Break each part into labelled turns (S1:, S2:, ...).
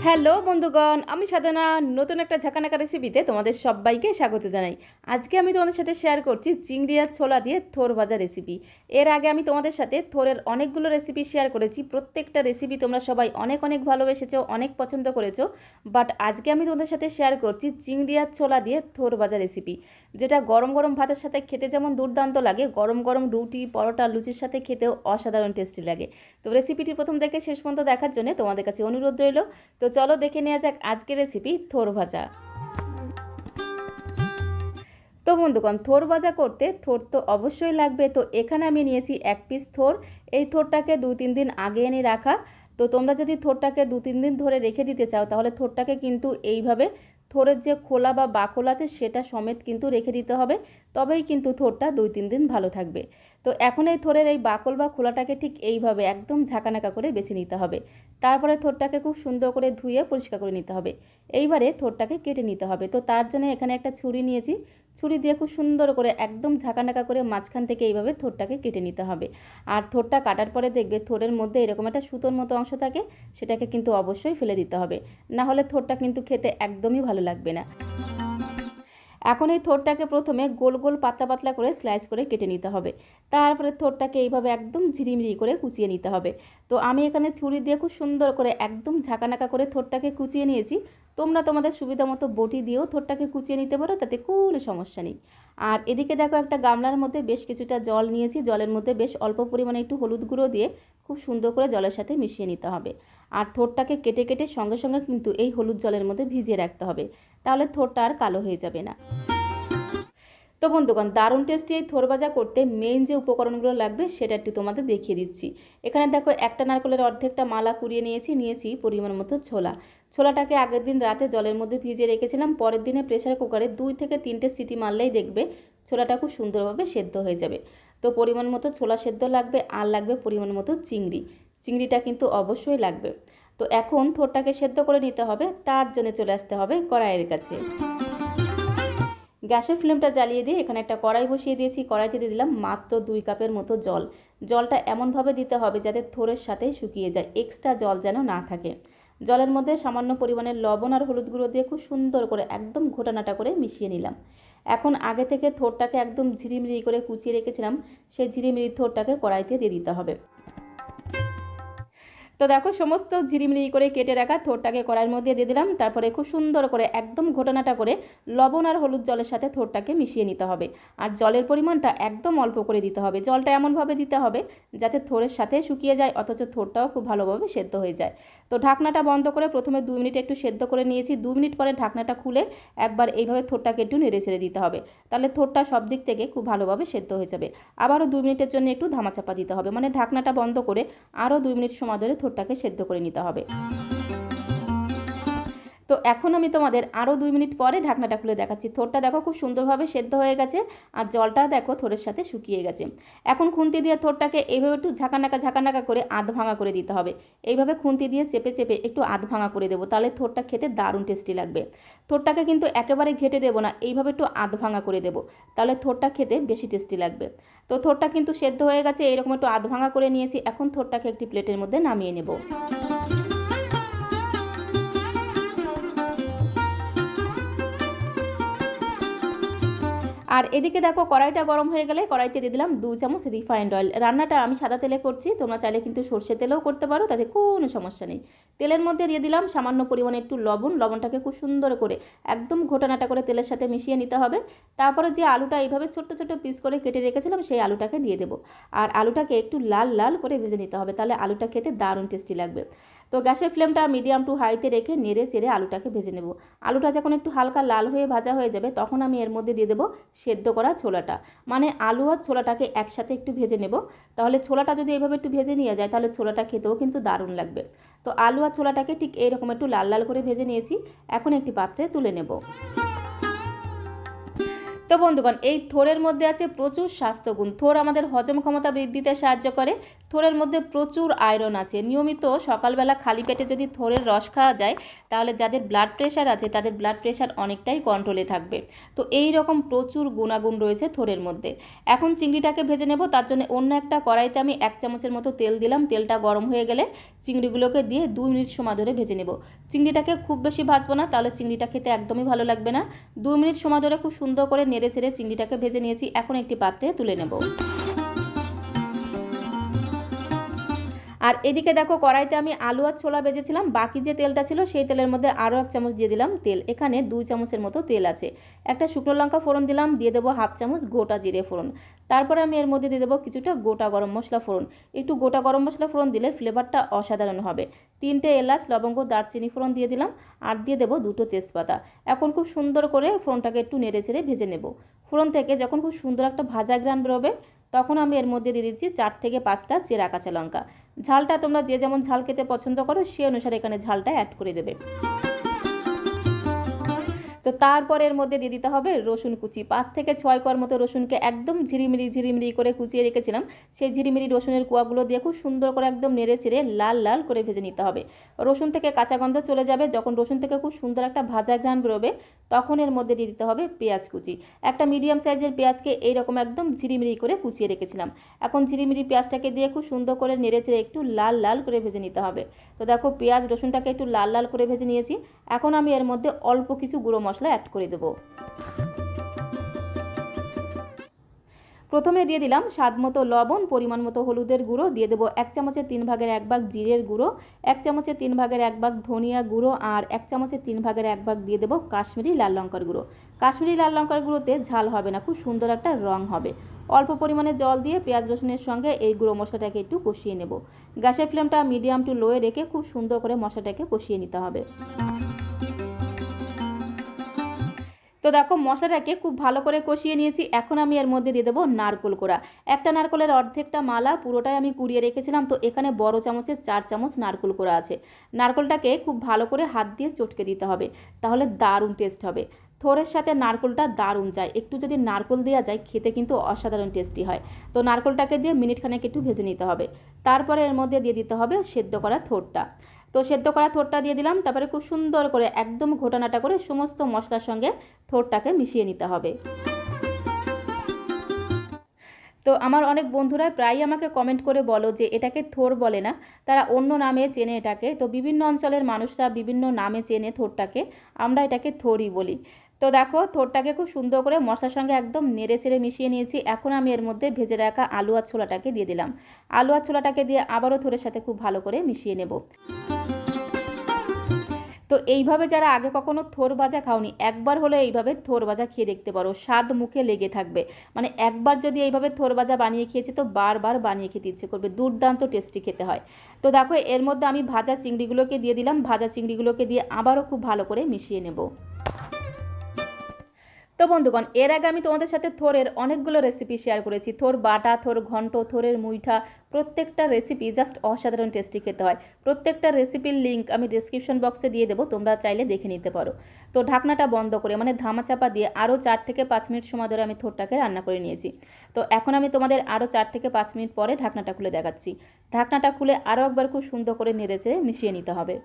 S1: Hello বন্ধুগণ, আমি সাধনা। নতুন একটা ঝাঁকানাকা রেসিপিতে তোমাদের সবাইকে স্বাগত জানাই। আজকে আমি তোমাদের সাথে শেয়ার করছি চিংড়ি আর ছোলা দিয়ে থোর ভাজা রেসিপি। এর আগে আমি তোমাদের সাথে থোরের অনেকগুলো রেসিপি শেয়ার করেছি। প্রত্যেকটা রেসিপি তোমরা সবাই অনেক অনেক ভালোবেসেছো, অনেক পছন্দ করেছো। বাট আজকে আমি তোমাদের সাথে শেয়ার করছি চিংড়ি আর ছোলা দিয়ে থোর ভাজা রেসিপি, যেটা গরম গরম ভাতের সাথে খেতে যেমন দুর্দান্ত লাগে, গরম গরম রুটি, পরোটা, লুচির সাথে খেতেও অসাধারণ টেস্টি লাগে। তো রেসিপিটি প্রথম থেকে শেষ পর্যন্ত দেখার জন্য তোমাদের কাছে অনুরোধ রইল। তো চলো দেখে নেওয়া যাক আজকের রেসিপি থোর ভাজা। তো বন্ধুগণ, থোর ভাজা করতে থোর তো অবশ্যই লাগবে। তো এখানে আমি নিয়েছি 1 পিস থোর। এই থোরটাকে 2-3 দিন আগে এনে রাখা। তো তোমরা যদি থোরটাকে 2-3 দিন ধরে রেখে দিতে চাও, তাহলে থোরটাকে কিন্তু এইভাবে থোরের যে খোলা বা বাকল আছে সেটা সমেত কিন্তু রেখে দিতে হবে, তবেই কিন্তু থোরটা 2-3 দিন ভালো থাকবে। তো এখন এই থোরের এই বাকল বা খোলাটাকে ঠিক এইভাবে একদম ঝাঁকানাকা করে বেছে নিতে হবে। তারপরে থোরটাকে খুব সুন্দর করে ধুয়ে পরিষ্কার করে নিতে হবে। এইবারে থোরটাকে কেটে নিতে হবে। তো তার জন্য এখানে একটা ছুরি নিয়েছি। ছুরি দিয়ে খুব সুন্দর করে একদম ঝাঁকানাকা করে মাঝখান থেকে এইভাবে থোরটাকে কেটে নিতে হবে। আর থোরটা কাটার পরে দেখবে থোরের মধ্যে এরকম একটা সুতোর মতো অংশ থাকে, সেটাকে কিন্তু অবশ্যই ফেলে দিতে হবে, না হলে থোরটা কিন্তু খেতে একদমই ভালো লাগবে না। এখন এই থোরটাকে প্রথমে গোল গোল পাতলা পাতলা করে স্লাইস করে কেটে নিতে হবে। তারপরে থোরটাকে এইভাবে একদম ঝিরিমিরি করে কুচিয়ে নিতে হবে। তো আমি এখানে ছুরি দিয়ে খুব সুন্দর করে একদম ঝাঁকানাকা করে থোরটাকে কুচিয়ে নিয়েছি। তোমরা তোমাদের সুবিধা মতো বটি দিয়েও থোরটাকে কুচিয়ে নিতে পারো, তাতে কোনো সমস্যা নেই। আর এদিকে দেখো একটা গামলার মধ্যে বেশ কিছুটা জল নিয়েছি। জলের মধ্যে বেশ অল্প পরিমাণে একটু হলুদ গুঁড়ো দিয়ে খুব সুন্দর করে জলের সাথে মিশিয়ে নিতে হবে। আর থোরটাকে কেটে কেটে সঙ্গে সঙ্গে কিন্তু এই হলুদ জলের মধ্যে ভিজিয়ে রাখতে হবে, তাহলে থোরটা আর কালো হয়ে যাবে না। তো বন্ধুগণ, দারুণ টেস্টি এই থোর ভাজা করতে মেইন যে উপকরণগুলো লাগবে সেটা একটু তোমাদের দেখিয়ে দিচ্ছি। এখানে দেখো একটা নারকেলের অর্ধেকটা মালা কুড়িয়ে নিয়েছি পরিমাণ মতো ছোলা। ছোলাটাকে আগের দিন রাতে জলের মধ্যে ভিজিয়ে রেখেছিলাম। পরের দিনে প্রেসার কুকারে 2 থেকে 3টে সিটি মারলেই দেখবে ছোলাটা খুব সুন্দরভাবে সেদ্ধ হয়ে যাবে। তো পরিমাণ মতো ছোলা সেদ্ধ লাগবে, আর লাগবে পরিমাণ মতো চিংড়ি। চিংড়িটা কিন্তু অবশ্যই লাগবে। তো এখন থোরটাকে সেদ্ধ করে নিতে হবে, তার জন্য চলে আসতে হবে কড়াইয়ের কাছে। গ্যাসের ফ্লেমটা জ্বালিয়ে দিয়ে এখানে একটা কড়াই বসিয়ে দিয়েছি। কড়াইতে দিয়ে দিলাম মাত্র 2 কাপের মতো জল। জলটা এমনভাবে দিতে হবে যাতে থোড়ের সাথে শুকিয়ে যায়, এক্সট্রা জল যেন না থাকে। জলের মধ্যে সামান্য পরিমাণে লবণ আর হলুদ গুঁড়ো দিয়ে খুব সুন্দর করে একদম ঘোটানাটা করে মিশিয়ে নিলাম। এখন আগে থেকে থোরটাকে একদম ঝিরিমিরি করে কুচিয়ে রেখেছিলাম, সেই ঝিরিমিরি থোরটাকে কড়াইতে দিয়ে দিতে হবে। তো দেখো সমস্ত ঝিরিমিরি করে কেটে রাখা থোরটাকে কড়াইয়ের মধ্যে দিয়ে দিলাম। তারপরে খুব সুন্দর করে একদম ঘোটানাটা করে লবণ আর হলুদ জলের সাথে থোরটাকে মিশিয়ে নিতে হবে। আর জলের পরিমাণটা একদম অল্প করে দিতে হবে। জলটা এমনভাবে দিতে হবে যাতে থোরের সাথে শুকিয়ে যায়, অথচ থোরটাও খুব ভালোভাবে সেদ্ধ হয়ে যায়। তো ঢাকনাটা বন্ধ করে প্রথমে 2 মিনিট একটু সেদ্ধ করে নিয়েছি। 2 মিনিট পরে ঢাকনাটা খুলে একবার এইভাবে থোরটাকে একটু নেড়ে ছেড়ে দিতে হবে, তাহলে থোরটা সব দিক থেকে খুব ভালোভাবে সেদ্ধ হয়ে যাবে। আবারও 2 মিনিটের জন্য একটু ধামাচাপা দিতে হবে, মানে ঢাকনাটা বন্ধ করে আরও 2 মিনিট সময় ধরে থোরটাকে সেদ্ধ করে নিতে হবে। তো এখন আমি তোমাদের আরও 2 মিনিট পরে ঢাকনাটা খুলে দেখাচ্ছি। থোরটা দেখো খুব সুন্দরভাবে সেদ্ধ হয়ে গেছে, আর জলটা দেখো থোরের সাথে শুকিয়ে গেছে। এখন খুন্তি দিয়ে থোরটাকে এইভাবে একটু ঝাঁকানাকা করে আধ ভাঙা করে দিতে হবে। এইভাবে খুন্তি দিয়ে চেপে চেপে একটু আধ ভাঙা করে দেবো, তাহলে থোরটা খেতে দারুণ টেস্টি লাগবে। থোরটাকে কিন্তু একেবারে ঘেটে দেবো না, এইভাবে একটু আধ ভাঙা করে দেবো, তাহলে থোরটা খেতে বেশি টেস্টি লাগবে। তো থোরটা কিন্তু সেদ্ধ হয়ে গেছে, এইরকম একটু আধ ভাঙা করে নিয়েছি। এখন থোরটাকে একটি প্লেটের মধ্যে নামিয়ে নেব। আর এদিকে দেখো কড়াইটা গরম হয়ে গেলে কড়াইতে দিয়ে দিলাম 2 চামচ রিফাইন্ড অয়েল। রান্নাটা আমি সাদা তেলে করছি, তোমরা চাইলে কিন্তু সর্ষে তেলেও করতে পারো, তাতে কোনো সমস্যা নেই। তেলের মধ্যে দিয়ে দিলাম সামান্য পরিমাণে একটু লবণ। লবণটাকে খুব সুন্দর করে একদম ঘোটানাটা করে তেলের সাথে মিশিয়ে নিতে হবে। তারপরে যে আলুটা এইভাবে ছোট্ট ছোট্ট পিস করে কেটে রেখেছিলাম সেই আলুটাকে দিয়ে দেবো। আর আলুটাকে একটু লাল লাল করে ভেজে নিতে হবে, তাহলে আলুটা খেতে দারুণ টেস্টি লাগবে। তো গ্যাসের ফ্লেমটা মিডিয়াম টু হাইতে রেখে নেড়ে চেড়ে আলুটাকে ভেজে নেব। আলুটা যখন একটু হালকা লাল হয়ে ভাজা হয়ে যাবে, তখন আমি এর মধ্যে দিয়ে দেবো সেদ্ধ করা ছোলাটা। মানে আলু আর ছোলাটাকে একসাথে একটু ভেজে নেব। তাহলে ছোলাটা যদি এইভাবে একটু ভেজে নিয়ে যায়, তাহলে ছোলাটা খেতেও কিন্তু দারুণ লাগবে। তো আলু আর ছোলাটাকে ঠিক এইরকম একটু লাল লাল করে ভেজে নিয়েছি। এখন একটি পাত্রে তুলে নেব। তো বন্ধুগণ, এই থোরের মধ্যে আছে প্রচুর স্বাস্থ্যগুণ। থোর আমাদের হজম ক্ষমতা বৃদ্ধিতে সাহায্য করে, থোরের মধ্যে প্রচুর আয়রন আছে। নিয়মিত সকালবেলা খালি পেটে যদি থোরের রস খাওয়া যায় তাহলে যাদের ব্লাড প্রেশার আছে তাদের ব্লাড প্রেশার অনেকটাই কন্ট্রোলে থাকবে। তো এই রকম প্রচুর গুণাগুণ রয়েছে থোরের মধ্যে। এখন চিংড়িটাকে ভেজে নেব। তার জন্য অন্য একটা কড়াইতে আমি 1 চামচের মতো তেল দিলাম। তেলটা গরম হয়ে গেলে চিংড়িগুলোকে দিয়ে 2 মিনিট সময় ধরে ভেজে নেব। চিংড়িটাকে খুব বেশি ভাজবো না, তাহলে চিংড়িটা খেতে একদমই ভালো লাগবে না। 2 মিনিট সময় ধরে খুব সুন্দর করে নেড়ে চেড়ে চিংড়িটাকে ভেজে নিয়েছি। এখন একটি পাত্রে তুলে নেব। আর এদিকে দেখো কড়াইতে আমি আলু আর ছোলা ভেজেছিলাম। বাকি যে তেলটা ছিল সেই তেলের মধ্যে আরও 1 চামচ দিয়ে দিলাম তেল। এখানে 2 চামচের মতো তেল আছে। একটা শুকনো লঙ্কা ফোড়ন দিলাম, দিয়ে দেবো 1/2 চামচ গোটা জিরে ফোড়ন। তারপরে আমি এর মধ্যে দিয়ে দেবো কিছুটা গোটা গরম মশলা ফোড়ন। একটু গোটা গরম মশলা ফোড়ন দিলে ফ্লেভারটা অসাধারণ হবে। 3টে এলাচ, লবঙ্গ, দারচিনি ফোড়ন দিয়ে দিলাম আর দিয়ে দেবো 2টো তেজপাতা। এখন খুব সুন্দর করে ফোড়নটাকে একটু নেড়ে চেড়ে ভেজে নেব। ফোড়ন থেকে যখন খুব সুন্দর একটা ভাজা ঘ্রাণ বেরোবে তখন আমি এর মধ্যে দিয়ে দিচ্ছি 4 থেকে 5টা চেরা কাঁচা লঙ্কা। ঝালটা তোমরা যে যেমন ঝাল খেতে পছন্দ করো সেই অনুসারে এখানে ঝালটা অ্যাড করে দেবে। তো তারপর এর মধ্যে দিয়ে দিতে হবে রসুন কুচি। 5 থেকে 6 কোয়ার মতো রসুনকে একদম ঝিরিমিরি করে কুচিয়ে রেখেছিলাম। সেই ঝিরিমিরি রসুনের কোয়াগুলো দিয়ে খুব সুন্দর করে একদম নেড়ে চেড়ে লাল লাল করে ভেজে নিতে হবে। রসুন থেকে কাঁচা গন্ধ চলে যাবে। যখন রসুন থেকে খুব সুন্দর একটা ভাজা ঘ্রাণ বেরোবে তখন এর মধ্যে দিয়ে দিতে হবে পেঁয়াজ কুচি। একটা মিডিয়াম সাইজের পেঁয়াজকে এইরকম একদম ঝিরিমিরি করে কুচিয়ে রেখেছিলাম। এখন ঝিরিমিরি পেঁয়াজটাকে দিয়ে খুব সুন্দর করে নেড়ে চেড়ে একটু লাল লাল করে ভেজে নিতে হবে। তো দেখো পেঁয়াজ রসুনটাকে একটু লাল লাল করে ভেজে নিয়েছি। এখন আমি এর মধ্যে অল্প কিছু গুঁড়ো মশলা অ্যাড করে দেবো। প্রথমে দিয়ে দিলাম স্বাদ মতো লবণ, পরিমাণ মতো হলুদের গুঁড়ো, দিয়ে দেবো 1 চামচের 3 ভাগের 1 ভাগ জিরের গুঁড়ো, 1 চামচের 3 ভাগের 1 ভাগ ধনিয়া গুঁড়ো আর 1 চামচের 3 ভাগের 1 ভাগ দিয়ে দেবো কাশ্মীরি লাল লঙ্কার গুঁড়ো। কাশ্মীরি লাল লঙ্কার গুঁড়োতে ঝাল হবে না, খুব সুন্দর একটা রং হবে। অল্প পরিমাণে জল দিয়ে পেঁয়াজ রসুনের সঙ্গে এই গুঁড়ো মশলাটাকে একটু কষিয়ে নেব। গ্যাসের ফ্লেমটা মিডিয়াম টু লোয়ে রেখে খুব সুন্দর করে মশলাটাকে কষিয়ে নিতে হবে। তো দেখো মশলাটাকে খুব ভালো করে কষিয়ে নিয়েছি। এখন আমি এর মধ্যে দিয়ে দেবো নারকেল কোড়া। একটা নারকেলের অর্ধেকটা মালা পুরোটাই আমি কুড়িয়ে রেখেছিলাম। তো এখানে বড় চামচের 4 চামচ নারকেল কোড়া আছে। নারকেলটাকে খুব ভালো করে হাত দিয়ে চটকে দিতে হবে, তাহলে দারুণ টেস্ট হবে। থোড়ের সাথে নারকেলটা দারুণ যায়। একটু যদি নারকেল দেওয়া যায় খেতে কিন্তু অসাধারণ টেস্টি হয়। তো নারকেলটাকে দিয়ে মিনিট খানেক একটু ভেজে নিতে হবে। তারপরে এর মধ্যে দিয়ে দিতে হবে সেদ্ধ করা থোড়টা। তো সেদ্ধ করা থোড়টা দিয়ে দিলাম। তারপরে খুব সুন্দর করে একদম ঘোটানাটা করে সমস্ত মশলার সঙ্গে থোড়টাকে মিশিয়ে নিতে হবে। তো আমার অনেক বন্ধুরা প্রায়ই আমাকে কমেন্ট করে বলো যে এটাকে থোড় বলে না, তারা অন্য নামে চেনে এটাকে। তো বিভিন্ন অঞ্চলের মানুষরা বিভিন্ন নামে চেনে থোড়টাকে, আমরা এটাকে থোড়ই বলি। তো দেখো থোড়টাকে খুব সুন্দর করে মশলার সঙ্গে একদম নেড়ে চেড়ে মিশিয়ে নিয়েছি। এখন আমি এর মধ্যে ভেজে রাখা আলু আর ছোলাটাকে দিয়ে দিলাম। আলু আর ছোলাটাকে দিয়ে আবারও থোড়ের সাথে খুব ভালো করে মিশিয়ে নেব। তো এইভাবে যারা আগে কখনো থোড় ভাজা খাওনি একবার হলে এইভাবে থোড় ভাজা খেয়ে দেখতে পারো, স্বাদ মুখে লেগে থাকবে। মানে একবার যদি এইভাবে থোড় ভাজা বানিয়ে খেয়েছি তো বারবার বানিয়ে খেতে ইচ্ছে করবে, দুর্দান্ত টেস্টি খেতে হয়। তো দেখো এর মধ্যে আমি ভাজা চিংড়িগুলোকে দিয়ে দিলাম। ভাজা চিংড়িগুলোকে দিয়ে আবারও খুব ভালো করে মিশিয়ে নেব। তো বন্ধুগণ এর আগে আমি তোমাদের সাথে থোড়ের অনেকগুলো রেসিপি শেয়ার করেছি। থোড় বাটা, থোড় ঘন্ট, থোড়ের মুইঠা, প্রত্যেকটা রেসিপি জাস্ট অসাধারণ টেস্টি খেতে হয়। প্রত্যেকটা রেসিপির লিঙ্ক আমি ডেসক্রিপশন বক্সে দিয়ে দেবো, তোমরা চাইলে দেখে নিতে পারো। তো ঢাকনাটা বন্ধ করে মানে ধামাচাপা দিয়ে আরও 4 থেকে 5 মিনিট সময় ধরে আমি থোড়টাকে রান্না করে নিয়েছি। তো এখন আমি তোমাদের আরও 4 থেকে 5 মিনিট পরে ঢাকনাটা খুলে দেখাচ্ছি। ঢাকনাটা খুলে আরও একবার খুব সুন্দর করে নেড়ে চেড়ে মিশিয়ে নিতে হবে।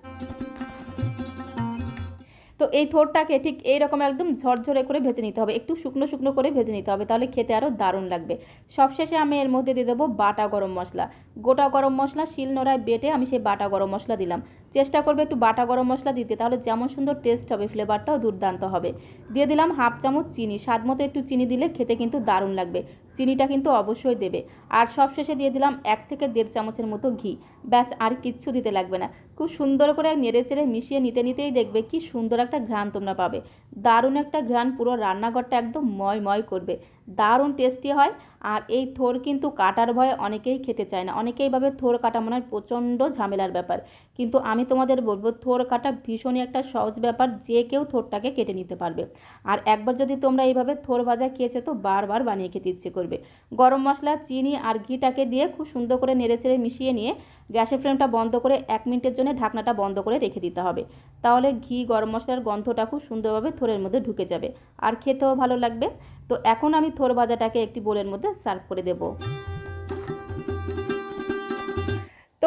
S1: তো এই থোড়টাকে ঠিক এইরকম একদম ঝরঝরে করে ভেজে নিতে হবে, একটু শুকনো শুকনো করে ভেজে নিতে হবে, তাহলে খেতে আরও দারুণ লাগবে। সবশেষে আমি এর মধ্যে দিয়ে দেবো বাটা গরম মশলা। গোটা গরম মশলা শিলনোড়ায় বেটে আমি সেই বাটা গরম মশলা দিলাম। চেষ্টা করবে একটু বাটা গরম মশলা দিতে, তাহলে যেমন সুন্দর টেস্ট হবে ফ্লেভারটাও দুর্দান্ত হবে। দিয়ে দিলাম 1/2 চামচ চিনি। স্বাদ মতো একটু চিনি দিলে খেতে কিন্তু দারুণ লাগবে, চিনিটা কিন্তু অবশ্যই দেবে। আর সবশেষে দিয়ে দিলাম 1 থেকে 1.5 চামচের মতো ঘি। ব্যাস আর কিচ্ছু দিতে লাগবে না। খুব সুন্দর করে নেড়ে চেড়ে মিশিয়ে নিতেই দেখবে কি সুন্দর একটা ঘ্রাণ তোমরা পাবে। দারুণ একটা ঘ্রাণ পুরো রান্নাঘরটা একদম ময় ময় করবে, দারুণ টেস্টি হয়। আর এই থোড় কিন্তু কাটার ভয়ে অনেকেই খেতে চায় না, অনেকেই ভাবে থোড় কাটা মনে হয় প্রচণ্ড ঝামেলার ব্যাপার, কিন্তু আমি তোমাদের বলবো থোড় কাটা ভীষণই একটা সহজ ব্যাপার, যে কেউ থোড়টাকে কেটে নিতে পারবে। আর একবার যদি তোমরা এইভাবে থোড় ভাজা খেয়েছো তো বারবার বানিয়ে খেতে ইচ্ছে করবে। গরম মশলা, চিনি আর ঘিটাকে দিয়ে খুব সুন্দর করে নেড়ে চেড়ে মিশিয়ে নিয়ে গ্যাসের ফ্লেমটা বন্ধ করে 1 মিনিটের জন্য ঢাকনাটা বন্ধ করে রেখে দিতে হবে। তাহলে ঘি গরম মশলার গন্ধটা খুব সুন্দরভাবে থোড়ের মধ্যে ঢুকে যাবে আর খেতেও ভালো লাগবে। তো এখন আমি থোড় ভাজাটাকে একটি বোলের মধ্যে সার্ভ করে দেব।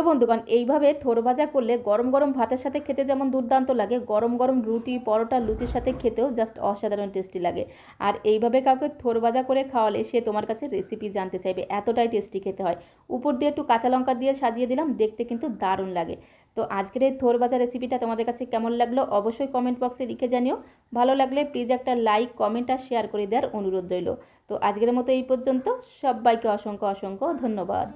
S1: বন্ধুগণ এইভাবে থোর ভাজা করলে গরম গরম ভাতের সাথে খেতে যেমন দুর্দান্ত লাগে, গরম গরম রুটি, পরোটা, লুচির সাথে খেতেও জাস্ট অসাধারণ টেস্টি লাগে। আর এইভাবে কাউকে থোর ভাজা করে খাওয়ালে সে তোমার কাছে রেসিপি জানতে চাইবে, এতটাই টেস্টি খেতে হয়। উপর দিয়ে একটু কাঁচা লঙ্কা দিয়ে সাজিয়ে দিলাম, দেখতে কিন্তু দারুণ লাগে। তো আজকের এই থোর ভাজা রেসিপিটা তোমাদের কাছে কেমন লাগলো অবশ্যই কমেন্ট বক্সে লিখে জানিও। ভালো লাগলে প্লিজ একটা লাইক, কমেন্ট আর শেয়ার করে দেওয়ার অনুরোধ রইল। তো আজকের মতো এই পর্যন্ত, সবাইকে অসংখ্য অসংখ্য ধন্যবাদ।